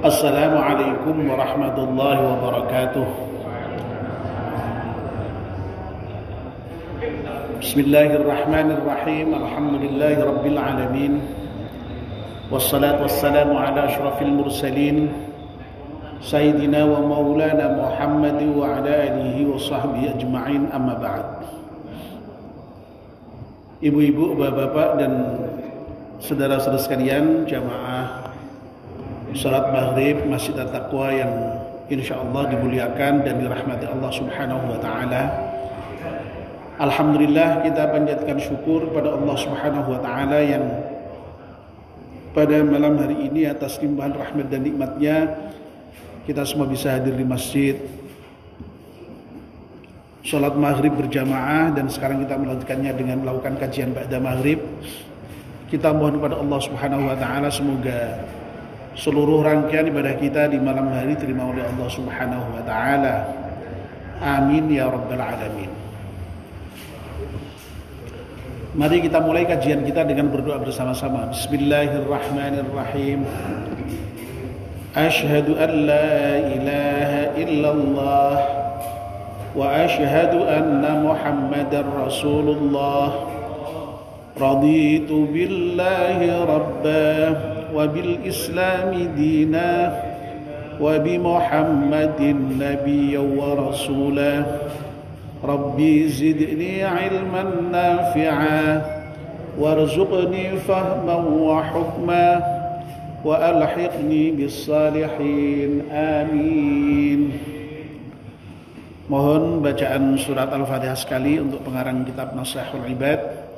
Assalamualaikum warahmatullahi wabarakatuh. Bismillahirrahmanirrahim. Alhamdulillahi rabbil alamin. Wassalatu wassalamu ala asyrafil mursalin Sayyidina wa maulana Muhammad wa ala alihi wa sahbihi ajma'in, amma ba'd. Ibu-ibu, bapak-bapak dan saudara-saudara sekalian, jamaah salat maghrib Masjid At-Taqwa yang insyaallah dimuliakan dan dirahmati Allah Subhanahu wa taala. Alhamdulillah, kita panjatkan syukur pada Allah Subhanahu wa taala yang pada malam hari ini atas limpahan rahmat dan nikmatnya kita semua bisa hadir di masjid, salat maghrib berjamaah, dan sekarang kita melanjutkannya dengan melakukan kajian ba'da maghrib. Kita mohon kepada Allah Subhanahu wa taala semoga seluruh rangkaian ibadah kita di malam hari terima oleh Allah Subhanahu wa taala. Amin ya rabbal alamin. Mari kita mulai kajian kita dengan berdoa bersama-sama. Bismillahirrahmanirrahim. Asyhadu an la ilaha illallah wa asyhadu anna Muhammadar Rasulullah. Raditu billahi rabbah wa bil islami dina wa bi Muhammadin nabiyya wa rasulah. Rabbi zidni ilman nafi'a warzuqni fahman wa hukma wa alhiqni bis salihin. Amin. Mohon bacaan surat Al-Fatihah sekali untuk pengarang kitab Nashihul Ibad.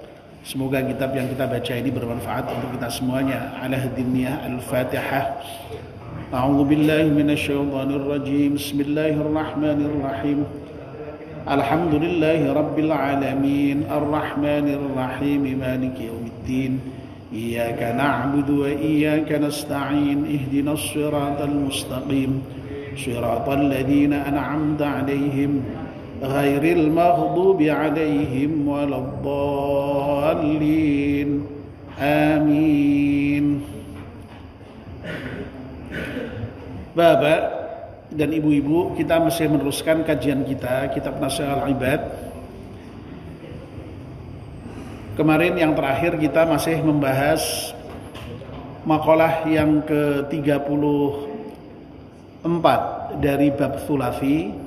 Semoga kitab yang kita baca ini bermanfaat untuk kita semuanya. Ala hadiniyah Al-Fatihah. A'udzu billahi minasyaitonir rajim. Bismillahirrahmanirrahim. Alhamdulillahi rabbil alamin. Arrahmanir rahim. Maliki yaumiddin. Iyyaka na'budu wa iyyaka nasta'in. Ihdinas siratal mustaqim. Siratal ladzina an'amta 'alaihim ghairil maghdubi 'alaihim waladdallin. Amin. Bapak dan ibu-ibu, kita masih meneruskan kajian kita kitab Nashihul Ibad. Kemarin yang terakhir kita masih membahas makalah yang ke-34 dari bab Thulathi.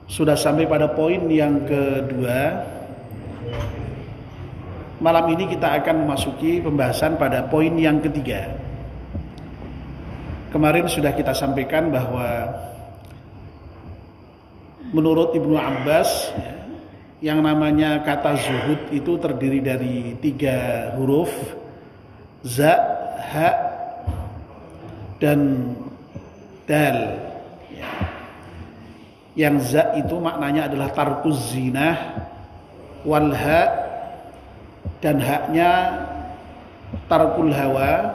Sudah sampai pada poin yang kedua. Malam ini kita akan memasuki pembahasan pada poin yang ketiga. Kemarin sudah kita sampaikan bahwa menurut Ibnu Abbas, yang namanya kata zuhud itu terdiri dari 3 huruf, za, ha, dan dal. Yang za itu maknanya adalah tarkuz zinah, wal ha, dan haknya tarkul hawa.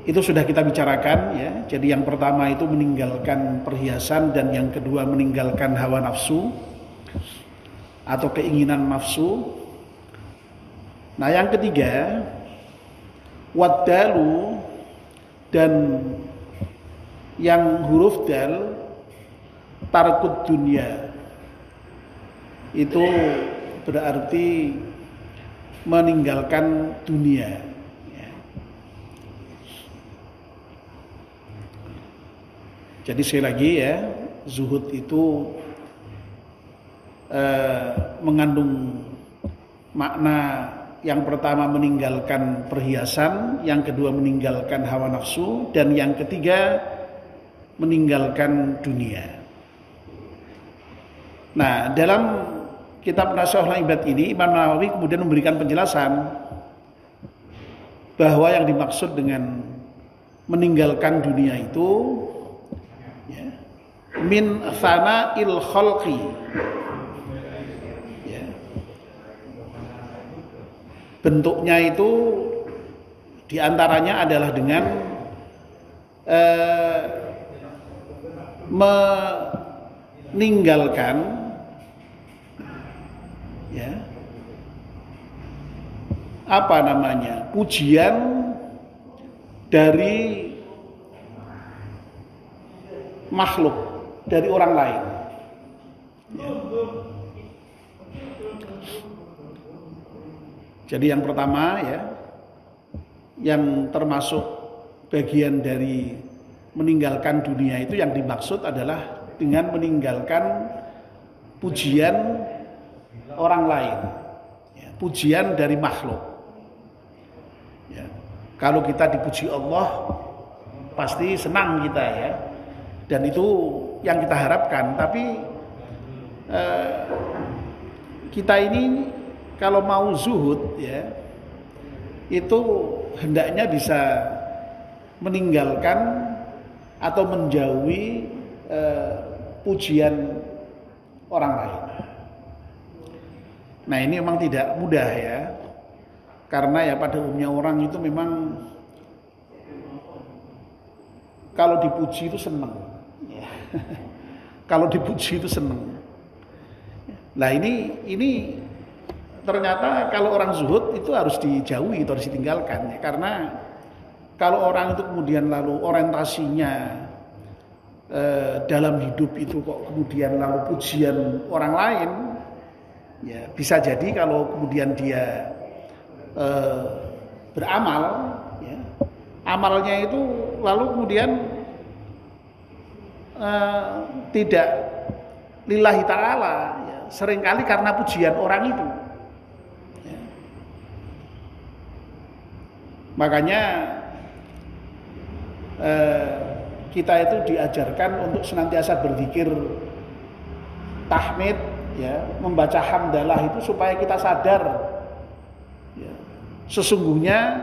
Itu sudah kita bicarakan ya. Jadi yang pertama itu meninggalkan perhiasan, dan yang kedua meninggalkan hawa nafsu atau keinginan nafsu. Nah, yang ketiga wadalu, dan yang huruf dal tarkud dunia, itu berarti meninggalkan dunia. Jadi sekali lagi ya, zuhud itu mengandung makna yang pertama meninggalkan perhiasan, yang kedua meninggalkan hawa nafsu, dan yang ketiga meninggalkan dunia. Nah, dalam kitab Nashihul Ibad ini Imam Nawawi kemudian memberikan penjelasan bahwa yang dimaksud dengan meninggalkan dunia itu ya, min fana'il khalqi, ya, bentuknya itu diantaranya adalah dengan meninggalkan ya apa namanya, pujian dari makhluk, dari orang lain. Ya. Jadi yang pertama ya, yang termasuk bagian dari meninggalkan dunia itu yang dimaksud adalah dengan meninggalkan pujian orang lain, ya, pujian dari makhluk. Ya. Kalau kita dipuji Allah, pasti senang kita ya, dan itu yang kita harapkan. Tapi kita ini kalau mau zuhud ya, itu hendaknya bisa meninggalkan atau menjauhi pujian orang lain. Nah ini memang tidak mudah ya, karena ya pada umumnya orang itu memang kalau dipuji itu senang ya. Kalau dipuji itu senang. Nah ini ternyata kalau orang zuhud itu harus dijauhi, itu harus ditinggalkan ya. Karena kalau orang itu kemudian lalu orientasinya dalam hidup itu kok kemudian lalu pujian orang lain, ya bisa jadi kalau kemudian dia beramal, ya, amalnya itu lalu kemudian tidak lillahi ta'ala, ya, seringkali karena pujian orang itu. Ya. Makanya kita itu diajarkan untuk senantiasa berzikir, tahmid, ya, membaca hamdalah itu supaya kita sadar, ya, sesungguhnya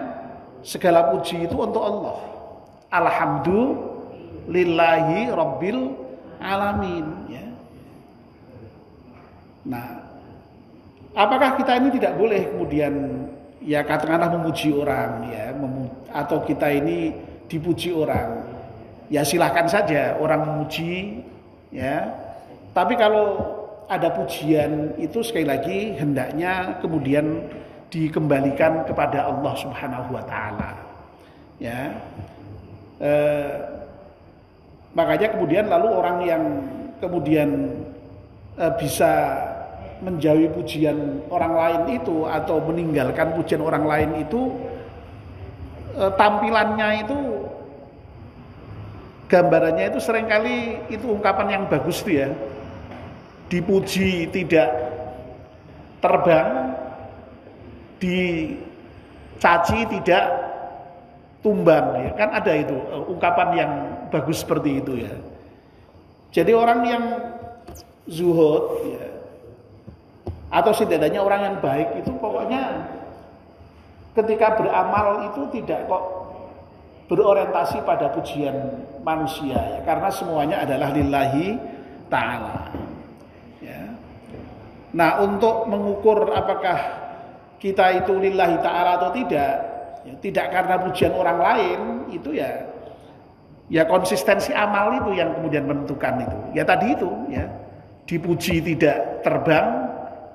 segala puji itu untuk Allah. Alhamdulillahi rabbil alamin. Ya. Nah, apakah kita ini tidak boleh kemudian ya katakanlah memuji orang ya, atau kita ini dipuji orang? Ya silahkan saja orang memuji ya. Tapi kalau ada pujian itu sekali lagi hendaknya kemudian dikembalikan kepada Allah Subhanahu wa taala. Ya. Makanya kemudian lalu orang yang kemudian bisa menjauhi pujian orang lain itu atau meninggalkan pujian orang lain itu tampilannya itu, gambarannya itu seringkali itu ungkapan yang bagus tuh ya. Dipuji tidak terbang, dicaci tidak tumbang ya. Kan ada itu ungkapan yang bagus seperti itu ya. Jadi orang yang zuhud ya, atau setidaknya orang yang baik itu pokoknya ketika beramal itu tidak kok berorientasi pada pujian manusia ya, karena semuanya adalah lillahi ta'ala ya. Nah untuk mengukur apakah kita itu lillahi ta'ala atau tidak ya, tidak karena pujian orang lain itu ya konsistensi amal itu yang kemudian menentukan itu ya, tadi itu ya, dipuji tidak terbang,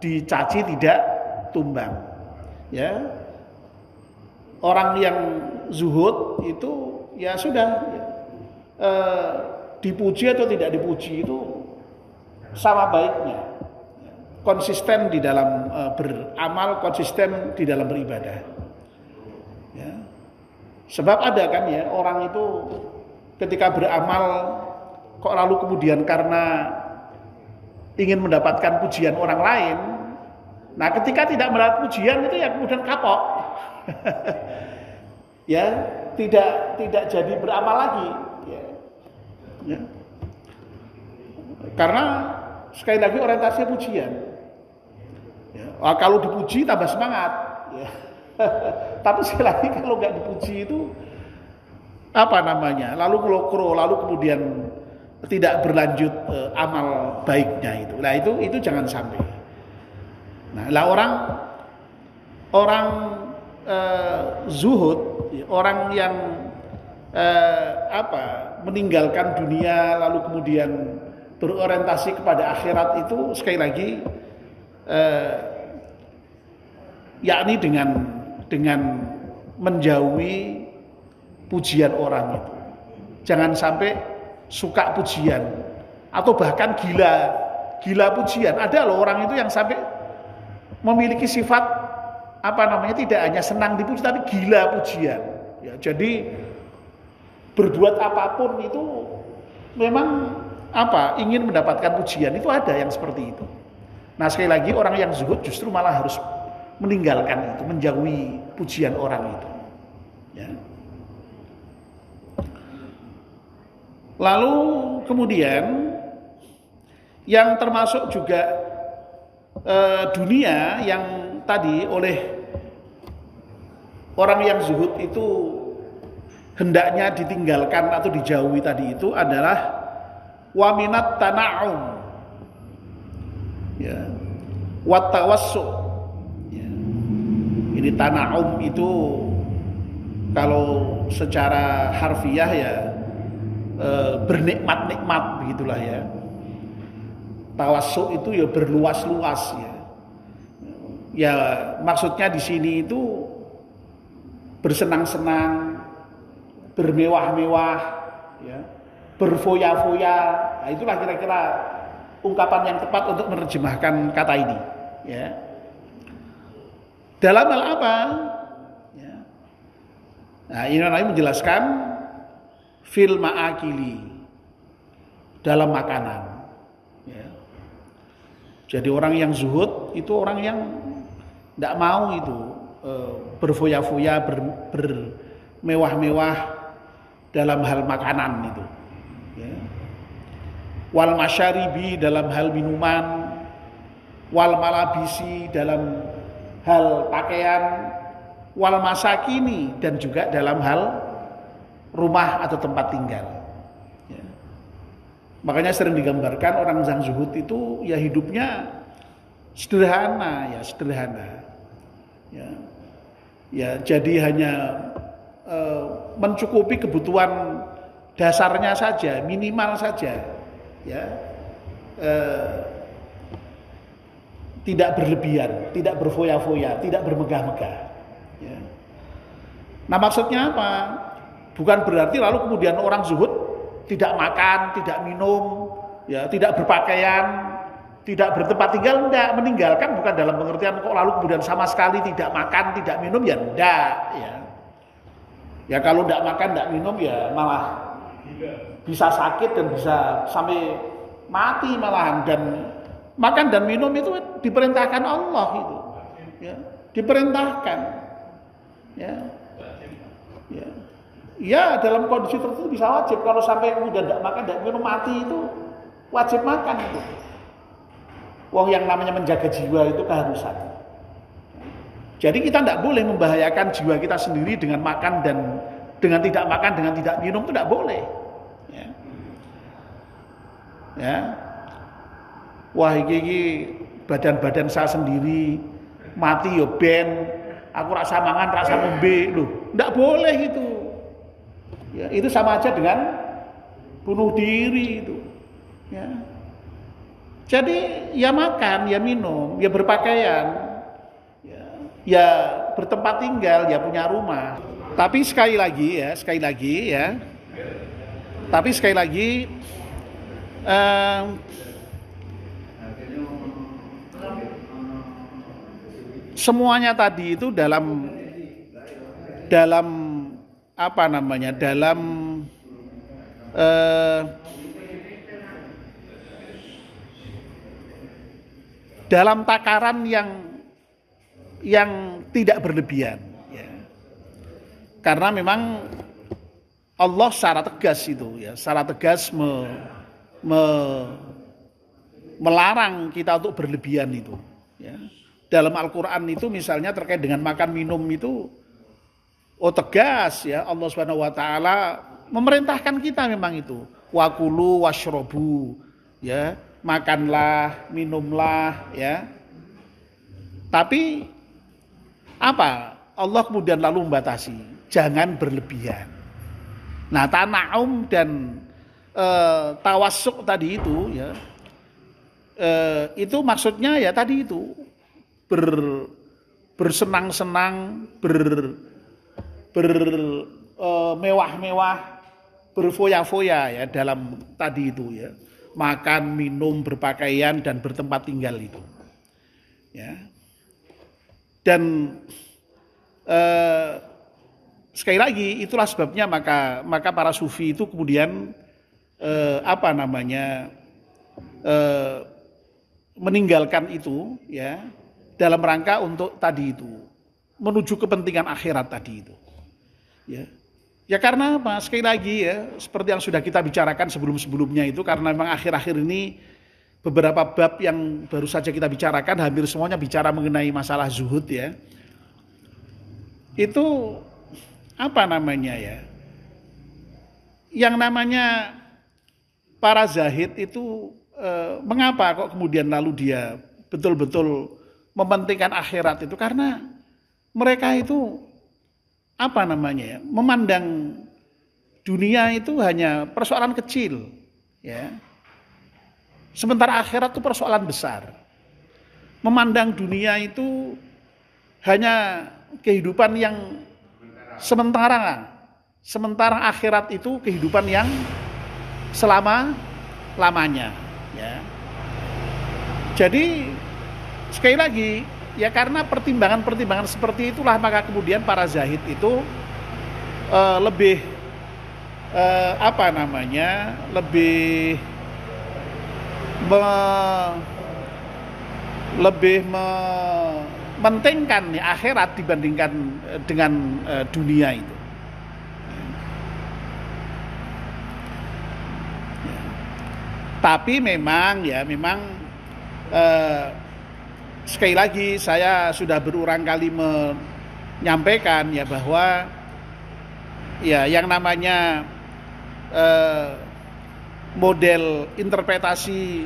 dicaci tidak tumbang ya. Orang yang zuhud itu ya sudah dipuji atau tidak dipuji itu sama baiknya, konsisten di dalam beramal, konsisten di dalam beribadah ya. Sebab ada kan ya orang itu ketika beramal kok lalu kemudian karena ingin mendapatkan pujian orang lain, nah ketika tidak mendapat pujian itu ya kemudian kapok. Ya tidak jadi beramal lagi ya. Ya. Karena sekali lagi orientasi pujian ya. Kalau dipuji tambah semangat ya. Tapi sekali lagi kalau nggak dipuji itu apa namanya, lalu ngelokro, lalu kemudian tidak berlanjut amal baiknya itu. Nah itu jangan sampai. Nah lah orang zuhud, orang yang meninggalkan dunia lalu kemudian berorientasi kepada akhirat itu sekali lagi yakni dengan dengan menjauhi pujian orang itu. Jangan sampai suka pujian atau bahkan gila pujian. Ada loh orang itu yang sampai memiliki sifat tidak hanya senang dipuji tapi gila pujian. Ya, jadi berbuat apapun itu memang ingin mendapatkan pujian, itu ada yang seperti itu. Nah, sekali lagi orang yang zuhud justru malah harus meninggalkan itu, menjauhi pujian orang itu. Ya. Lalu kemudian yang termasuk juga dunia yang tadi oleh orang yang zuhud itu hendaknya ditinggalkan atau dijauhi tadi itu adalah waminat tana'um, ya, watawassu. Ya. Ini tana'um itu kalau secara harfiah ya bernikmat-nikmat begitulah ya. Tawassu itu ya berluas-luas ya. Ya maksudnya di sini itu bersenang-senang, bermewah-mewah, ya, berfoya-foya. Nah, itulah kira-kira ungkapan yang tepat untuk menerjemahkan kata ini. Ya. Dalam hal apa? Ya. Nah, ini namanya menjelaskan fil ma'akili, dalam makanan. Ya. Jadi orang yang zuhud itu orang yang tidak mau itu berfoya-foya, bermewah-mewah dalam hal makanan itu. Ya. Wal masyaribi dalam hal minuman, wal malabisi dalam hal pakaian, wal masakini dan juga dalam hal rumah atau tempat tinggal. Ya. Makanya sering digambarkan orang yang zuhud itu ya hidupnya sederhana, ya sederhana. Ya, ya jadi hanya mencukupi kebutuhan dasarnya saja, minimal saja, ya, tidak berlebihan, tidak berfoya-foya, tidak bermegah-megah. Ya. Nah maksudnya apa? Bukan berarti lalu kemudian orang zuhud tidak makan, tidak minum, ya, tidak berpakaian, tidak bertempat tinggal, enggak. Meninggalkan bukan dalam pengertian kok lalu kemudian sama sekali tidak makan, tidak minum, ya enggak, ya. Ya kalau enggak makan, enggak minum ya malah bisa sakit dan bisa sampai mati malahan. Dan makan dan minum itu diperintahkan Allah itu, ya, diperintahkan, ya, ya, ya dalam kondisi tertentu bisa wajib. Kalau sampai kemudian tidak makan, tidak minum, mati itu wajib makan itu. Wong yang namanya menjaga jiwa itu keharusan. Jadi kita tidak boleh membahayakan jiwa kita sendiri dengan makan dan dengan tidak makan, dengan tidak minum, itu tidak boleh. Ya. Ya. Wah iki badan-badan saya sendiri mati yo ben, aku rasa mangan, rasa ngombe lho. Ndak boleh itu. Ya, itu sama aja dengan bunuh diri itu. Ya. Jadi ya makan, ya minum, ya berpakaian, ya bertempat tinggal, ya punya rumah. Tapi sekali lagi ya. Tapi sekali lagi semuanya tadi itu dalam dalam takaran yang tidak berlebihan, ya. Karena memang Allah secara tegas itu, ya, secara tegas melarang kita untuk berlebihan itu, ya. Dalam Al-Quran itu misalnya terkait dengan makan minum itu, tegas, ya, Allah Subhanahu Wa Taala memerintahkan kita memang itu, wakulu washrobu, ya. Makanlah, minumlah, ya. Tapi apa? Allah kemudian lalu membatasi, jangan berlebihan. Nah, tana'um dan tawassuk tadi itu, ya, itu maksudnya ya tadi itu bersenang-senang, mewah-mewah, berfoya-foya ya dalam tadi itu ya. Makan, minum, berpakaian dan bertempat tinggal itu. Ya. Dan sekali lagi itulah sebabnya maka para sufi itu kemudian meninggalkan itu ya dalam rangka untuk tadi itu menuju kepentingan akhirat tadi itu. Ya karena apa? Sekali lagi ya seperti yang sudah kita bicarakan sebelum-sebelumnya itu karena memang akhir-akhir ini beberapa bab yang baru saja kita bicarakan hampir semuanya bicara mengenai masalah zuhud ya. Itu apa namanya ya? Yang namanya para zahid itu mengapa kok kemudian lalu dia betul-betul mementingkan akhirat itu karena mereka itu apa namanya ya? Memandang dunia itu hanya persoalan kecil ya. Sementara akhirat itu persoalan besar. Memandang dunia itu hanya kehidupan yang sementara. Sementara akhirat itu kehidupan yang selama-lamanya. Ya. Jadi sekali lagi ya karena pertimbangan-pertimbangan seperti itulah maka kemudian para zahid itu lebih mementingkan ya, akhirat dibandingkan dengan dunia itu. Tapi memang sekali lagi saya sudah berulang kali menyampaikan ya bahwa ya yang namanya model interpretasi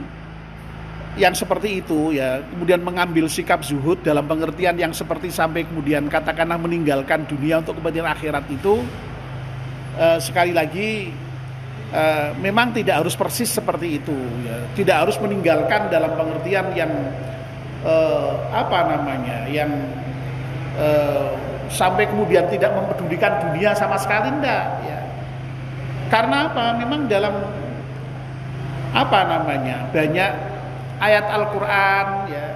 yang seperti itu ya kemudian mengambil sikap zuhud dalam pengertian yang seperti sampai kemudian katakanlah meninggalkan dunia untuk kepentingan akhirat itu sekali lagi memang tidak harus persis seperti itu ya. Tidak harus meninggalkan dalam pengertian yang yang sampai kemudian tidak mempedulikan dunia sama sekali enggak ya. Karena apa? Memang dalam banyak ayat Al-Qur'an ya.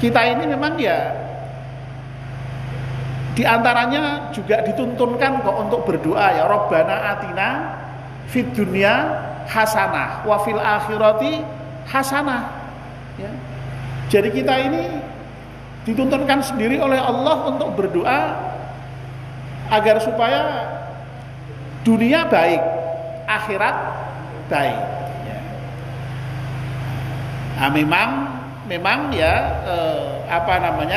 Kita ini memang ya di antaranya juga dituntunkan kok untuk berdoa ya Rabbana atina fid dunya hasanah wa fil akhirati hasanah ya. Jadi kita ini dituntunkan sendiri oleh Allah untuk berdoa agar supaya dunia baik, akhirat baik ya. Nah, memang ya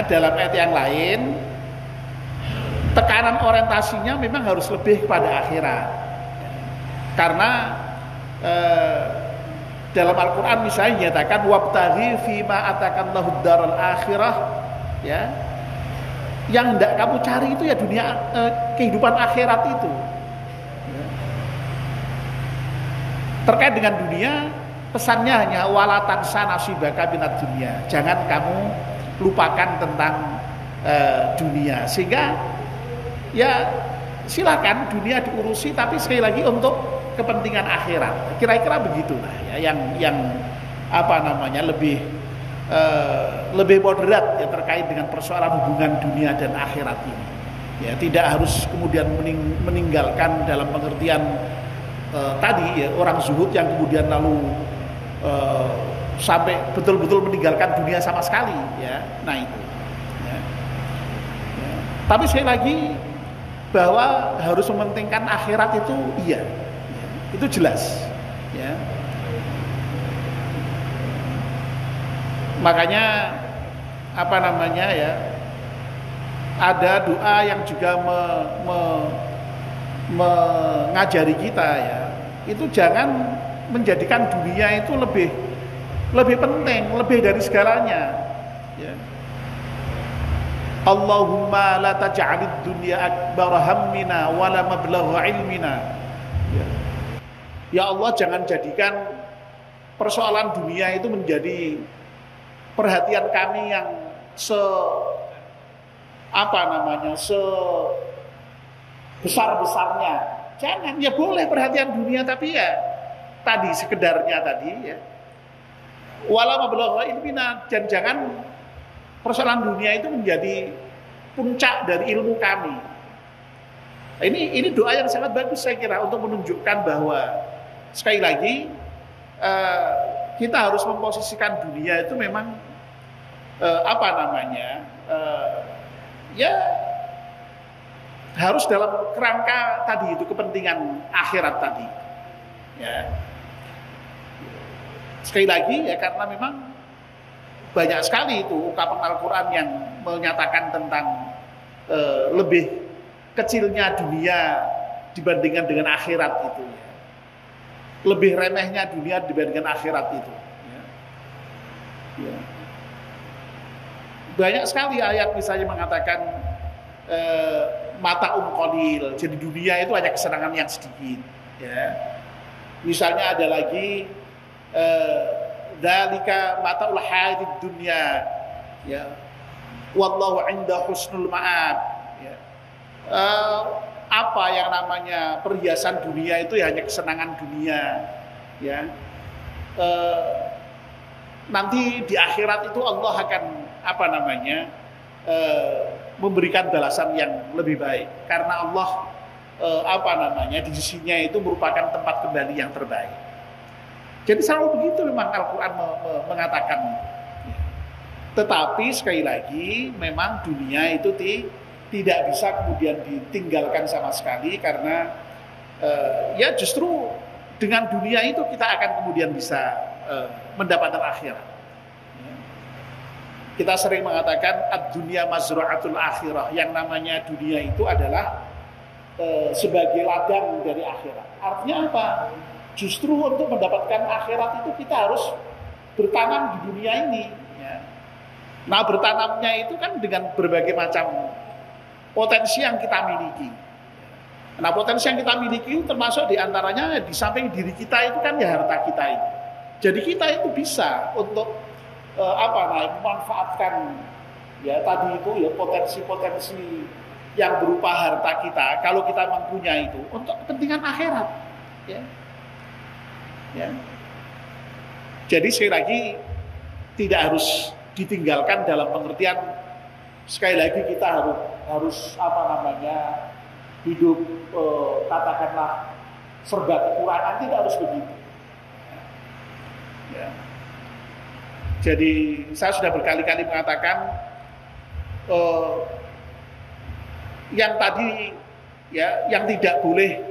dalam ayat yang lain tekanan orientasinya memang harus lebih kepada akhirat. Karena dalam Al-Qur'an misalnya dinyatakan wabtaghi fima atakallahu daral akhirah ya. Yang hendak kamu cari itu ya dunia kehidupan akhirat itu. Ya. Terkait dengan dunia pesannya hanya walatan sanasibaka minad dunya. Jangan kamu lupakan tentang dunia sehingga ya silakan dunia diurusi tapi sekali lagi untuk kepentingan akhirat. Kira-kira begitulah ya yang lebih moderat ya terkait dengan persoalan hubungan dunia dan akhirat ini. Ya tidak harus kemudian meninggalkan dalam pengertian tadi ya orang zuhud yang kemudian lalu sampai betul-betul meninggalkan dunia sama sekali ya. Nah itu. Ya. Ya. Tapi sekali lagi bahwa harus mementingkan akhirat itu iya. Ya. Itu jelas. Ya. Makanya ada doa yang juga mengajari kita ya. Itu jangan menjadikan dunia itu lebih penting, lebih dari segalanya. Ya. Allahumma la taj'alid dunya akbar hammina wala mablagha ilmina. Ya. Ya Allah, jangan jadikan persoalan dunia itu menjadi perhatian kami yang se apa namanya sebesar-besarnya. Jangan, ya boleh perhatian dunia, tapi ya tadi sekedarnya tadi ya. Wala mablagha ilmina, dan jangan persoalan dunia itu menjadi puncak dari ilmu kami. Ini doa yang sangat bagus saya kira untuk menunjukkan bahwa sekali lagi kita harus memposisikan dunia itu memang apa namanya ya harus dalam kerangka tadi itu kepentingan akhirat tadi ya. Sekali lagi ya, karena memang banyak sekali itu ungkapan Al-Quran yang menyatakan tentang lebih kecilnya dunia dibandingkan dengan akhirat itu ya. Lebih remehnya dunia dibandingkan akhirat itu ya. Ya. Banyak sekali ayat misalnya mengatakan mata qalil, jadi dunia itu hanya kesenangan yang sedikit ya. Misalnya ada lagi dzalika mataul hayatid dunya ya, wallahu 'inda husnul ma'ab ya. Apa yang namanya perhiasan dunia itu ya hanya kesenangan dunia ya. Nanti di akhirat itu Allah akan apa namanya memberikan balasan yang lebih baik, karena Allah apa namanya di sisinya itu merupakan tempat kembali yang terbaik. Jadi selalu begitu memang Al-Quran mengatakan. Tetapi sekali lagi memang dunia itu tidak bisa kemudian ditinggalkan sama sekali, karena ya justru dengan dunia itu kita akan kemudian bisa mendapatkan akhirat. Kita sering mengatakan ad-dunya mazra'atul akhirah, yang namanya dunia itu adalah sebagai ladang dari akhirat. Artinya apa? Justru untuk mendapatkan akhirat itu kita harus bertanam di dunia ini ya. Nah, bertanamnya itu kan dengan berbagai macam potensi yang kita miliki. Nah, potensi yang kita miliki itu termasuk diantaranya di samping diri kita itu kan ya harta kita itu. Jadi kita itu bisa untuk memanfaatkan ya tadi itu ya potensi-potensi yang berupa harta kita, kalau kita mempunyai itu untuk kepentingan akhirat ya. Ya. Jadi sekali lagi tidak harus ditinggalkan dalam pengertian sekali lagi kita harus apa namanya hidup katakanlah serba kekurangan, tidak harus begitu. Ya. Jadi saya sudah berkali-kali mengatakan yang tadi ya, yang tidak boleh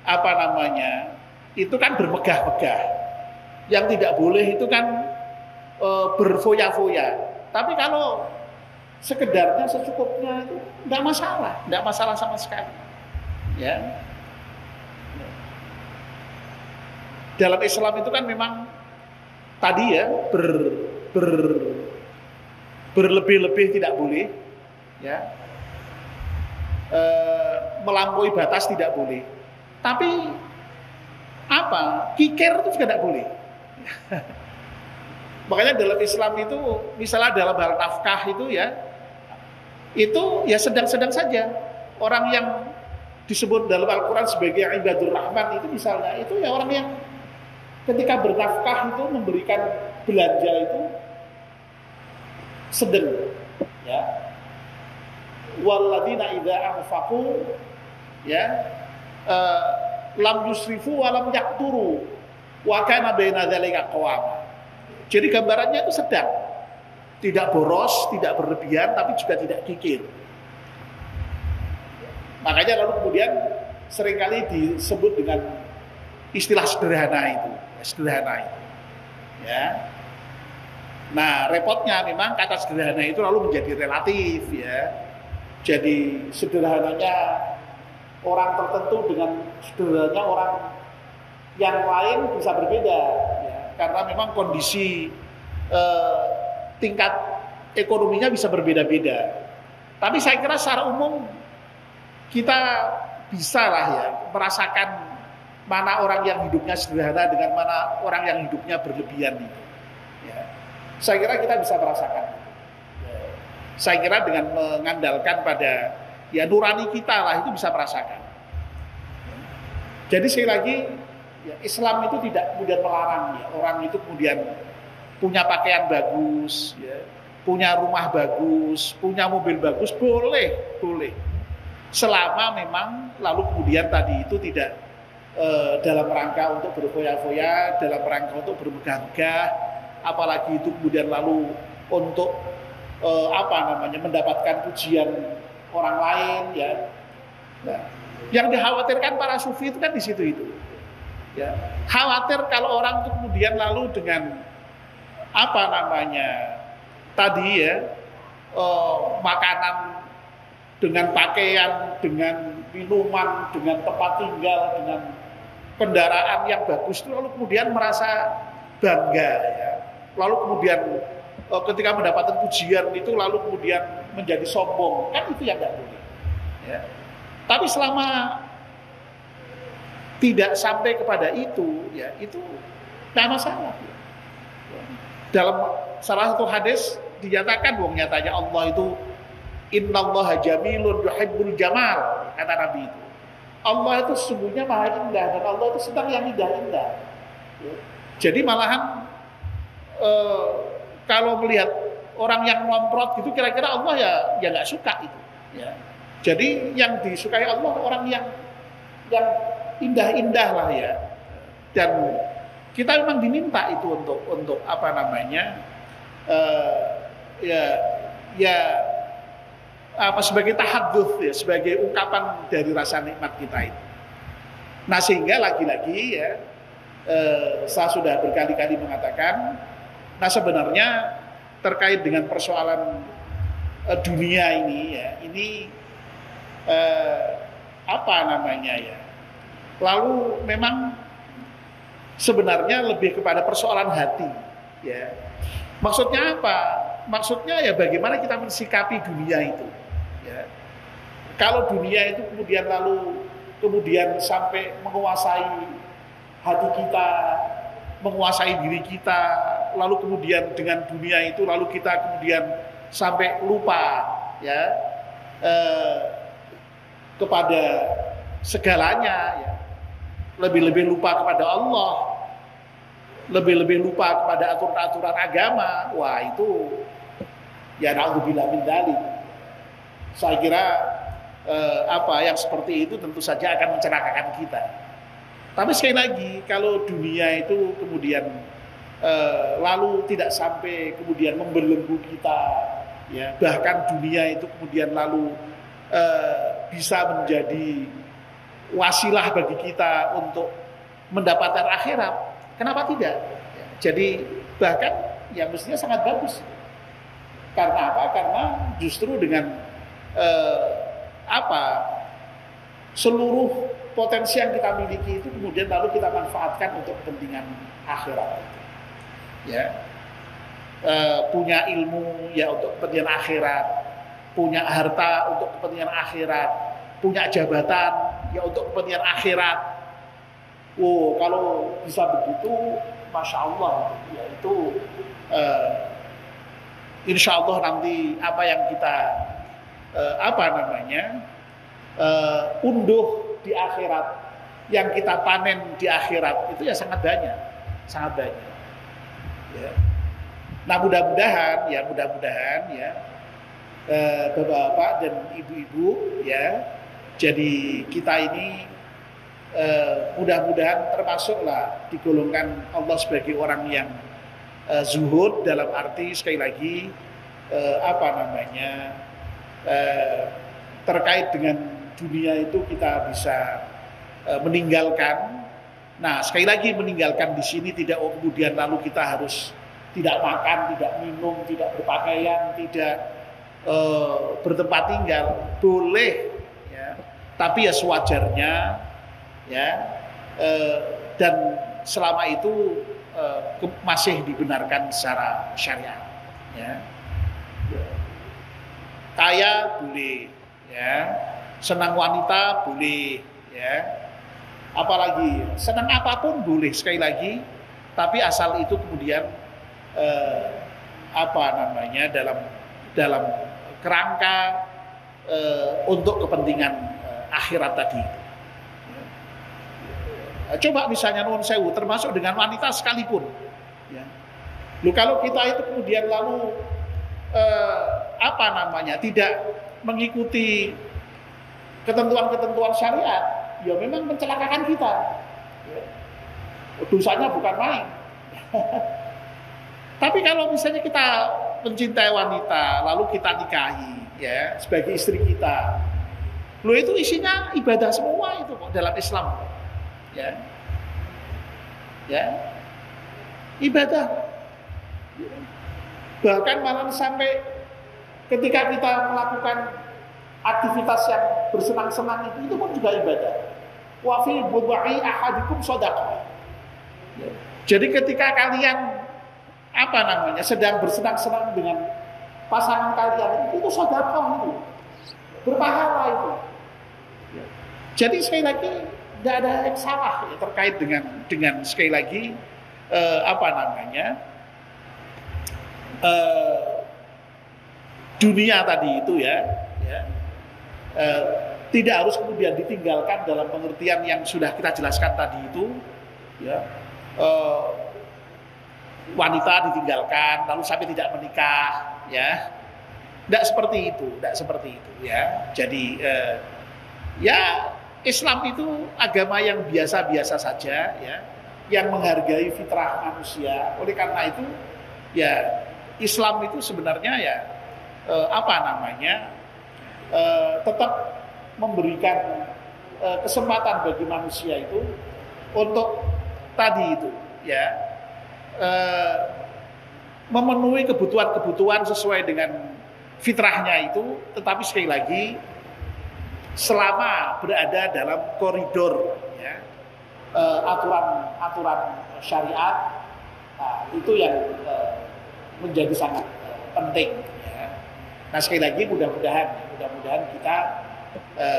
apa namanya itu kan bermegah-megah, yang tidak boleh itu kan berfoya-foya. Tapi kalau sekedarnya secukupnya itu tidak masalah sama sekali. Ya. Dalam Islam itu kan memang tadi ya berlebih-lebih tidak boleh, ya. Melampaui batas tidak boleh. Tapi apa? Kikir itu juga tidak boleh. Makanya dalam Islam itu, misalnya dalam hal nafkah itu ya sedang-sedang saja. Orang yang disebut dalam Al-Quran sebagai ibadur rahman itu misalnya, itu ya orang yang ketika bernafkah itu memberikan belanja itu sedang, ya. Walladzina idza anfaqu ya lam yusrifu wa lam yaqturu wa kana baina dzalika qawama. Jadi gambarannya itu sedang, tidak boros, tidak berlebihan, tapi juga tidak kikir. Makanya lalu kemudian seringkali disebut dengan istilah sederhana itu. Ya. Nah, repotnya memang kata sederhana itu lalu menjadi relatif ya. Jadi sederhananya orang tertentu dengan sederhananya orang yang lain bisa berbeda ya. Karena memang kondisi tingkat ekonominya bisa berbeda-beda. Tapi saya kira secara umum kita bisa lah ya merasakan mana orang yang hidupnya sederhana dengan mana orang yang hidupnya berlebihan itu. Ya. Saya kira kita bisa merasakan. Ya. Saya kira dengan mengandalkan pada ya nurani kita lah itu bisa merasakan. Jadi sekali lagi ya, Islam itu tidak kemudian melarang ya, orang itu kemudian punya pakaian bagus, ya, punya rumah bagus, punya mobil bagus, boleh, boleh. Selama memang lalu kemudian tadi itu tidak dalam rangka untuk berfoya-foya, dalam rangka untuk bermegah-megah, apalagi itu kemudian lalu untuk mendapatkan pujian orang lain, ya. Nah, yang dikhawatirkan para sufi itu kan di situ itu. Ya, khawatir kalau orang itu kemudian lalu dengan tadi ya makanan, dengan pakaian, dengan minuman, dengan tempat tinggal, dengan kendaraan yang bagus itu lalu kemudian merasa bangga, ya. Lalu kemudian ketika mendapatkan pujian itu lalu kemudian menjadi sombong, kan itu yang tidak boleh, ya. Tapi selama tidak sampai kepada itu, ya itu tidak masalah. Dalam salah satu hadis dinyatakan bahwa nyatanya Allah itu innallaha jamilun yuhibbul jamal, kata Nabi itu. Allah itu sesungguhnya maha indah dan Allah itu sedang yang indah-indah. Jadi malahan kalau melihat orang yang nomprot gitu kira-kira Allah ya nggak suka itu. Ya. Jadi yang disukai Allah orang yang indah-indah lah ya. Dan kita memang diminta itu untuk sebagai tahadduts ya, sebagai ungkapan dari rasa nikmat kita itu. Nah sehingga lagi-lagi ya saya sudah berkali-kali mengatakan, nah sebenarnya terkait dengan persoalan dunia ini ya, ini lalu memang sebenarnya lebih kepada persoalan hati, ya. Maksudnya apa? Maksudnya ya bagaimana kita mensikapi dunia itu, ya. Kalau dunia itu kemudian sampai menguasai hati kita, menguasai diri kita, lalu kemudian dengan dunia itu lalu kita kemudian sampai lupa, ya, kepada segalanya, ya. Lebih-lebih lupa kepada Allah, lebih-lebih lupa kepada aturan-aturan agama. Wah itu ya naudzubillah min dzalik. Saya kira yang seperti itu tentu saja akan mencelakakan kita. Tapi sekali lagi kalau dunia itu kemudian lalu tidak sampai kemudian membelenggu kita, ya, bahkan dunia itu kemudian lalu bisa menjadi wasilah bagi kita untuk mendapatkan akhirat, kenapa tidak? Jadi bahkan yang mestinya sangat bagus. Karena apa? Karena justru dengan seluruh potensi yang kita miliki itu kemudian lalu kita manfaatkan untuk kepentingan akhirat. Ya, punya ilmu ya untuk kepentingan akhirat, punya harta untuk kepentingan akhirat, punya jabatan ya untuk kepentingan akhirat. Kalau bisa begitu, masya Allah, ya itu insya Allah nanti apa yang kita unduh di akhirat, yang kita panen di akhirat itu ya sangat banyak, sangat banyak. Ya. Nah mudah-mudahan ya bapak-bapak dan ibu-ibu ya, jadi kita ini mudah-mudahan termasuklah digolongkan Allah sebagai orang yang zuhud, dalam arti sekali lagi terkait dengan dunia itu kita bisa meninggalkan. Nah sekali lagi meninggalkan di sini tidak kemudian lalu kita harus tidak makan, tidak minum, tidak berpakaian, tidak bertempat tinggal, boleh ya, tapi ya sewajarnya ya, dan selama itu masih dibenarkan secara syariat, ya. Kaya boleh, ya, senang wanita boleh, ya, apalagi senang apapun boleh, sekali lagi, tapi asal itu kemudian dalam kerangka untuk kepentingan akhirat tadi. Coba misalnya nuwun sewu, termasuk dengan wanita sekalipun. Ya. Kalau kita itu kemudian lalu tidak mengikuti ketentuan-ketentuan syariat, ya memang mencelakakan kita. Ya. Dosanya bukan main. Tapi kalau misalnya kita mencintai wanita, lalu kita nikahi, ya sebagai istri kita, itu isinya ibadah semua itu kok dalam Islam. Ya, ibadah. Bahkan malah sampai ketika kita melakukan aktivitas yang bersenang-senang itu pun juga ibadah. Wa fi bud'i ahadikum shadaqah. Jadi ketika kalian sedang bersenang-senang dengan pasangan kalian itu sedekah itu, berpahala itu. Jadi sekali lagi tidak ada yang salah ya, terkait dengan sekali lagi dunia tadi itu ya. Tidak harus kemudian ditinggalkan dalam pengertian yang sudah kita jelaskan tadi itu ya. Wanita ditinggalkan lalu sampai tidak menikah ya, tidak seperti itu ya. Jadi ya Islam itu agama yang biasa-biasa saja ya, yang menghargai fitrah manusia. Oleh karena itu ya Islam itu sebenarnya ya tetap memberikan kesempatan bagi manusia itu untuk tadi itu ya, memenuhi kebutuhan-kebutuhan sesuai dengan fitrahnya itu, tetapi sekali lagi selama berada dalam koridor ya, aturan syariat, itu yang menjadi sangat penting ya. Nah sekali lagi mudah-mudahan kita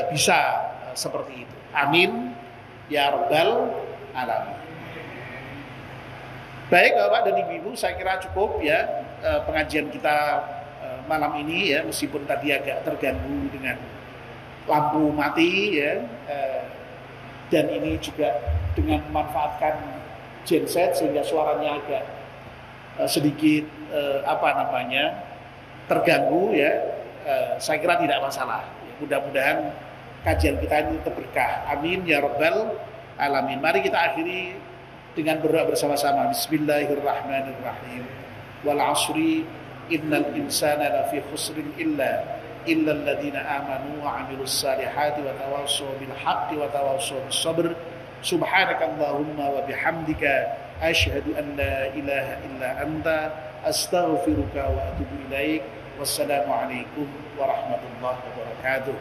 bisa seperti itu. Amin ya rabbal alamin. Baik Bapak dan Ibu, saya kira cukup ya pengajian kita malam ini ya, meskipun tadi agak terganggu dengan lampu mati ya, dan ini juga dengan memanfaatkan genset sehingga suaranya agak sedikit terganggu ya, saya kira tidak masalah. Mudah-mudahan kajian kita ini berkah. Amin ya rabbal alamin. Mari kita akhiri dengan berdoa bersama-sama. Bismillahirrahmanirrahim. Wal 'ashri innal insana lafi khusrin illa alladziina aamanu wa 'amilus salihati wa tawassaw bil haqqi wa tawassaw bis sabr. Subhanakallahumma wa bihamdika asyhadu an la ilaha illa anta astaghfiruka wa atubu ilaik. Wassalamu alaikum warahmatullahi wabarakatuh.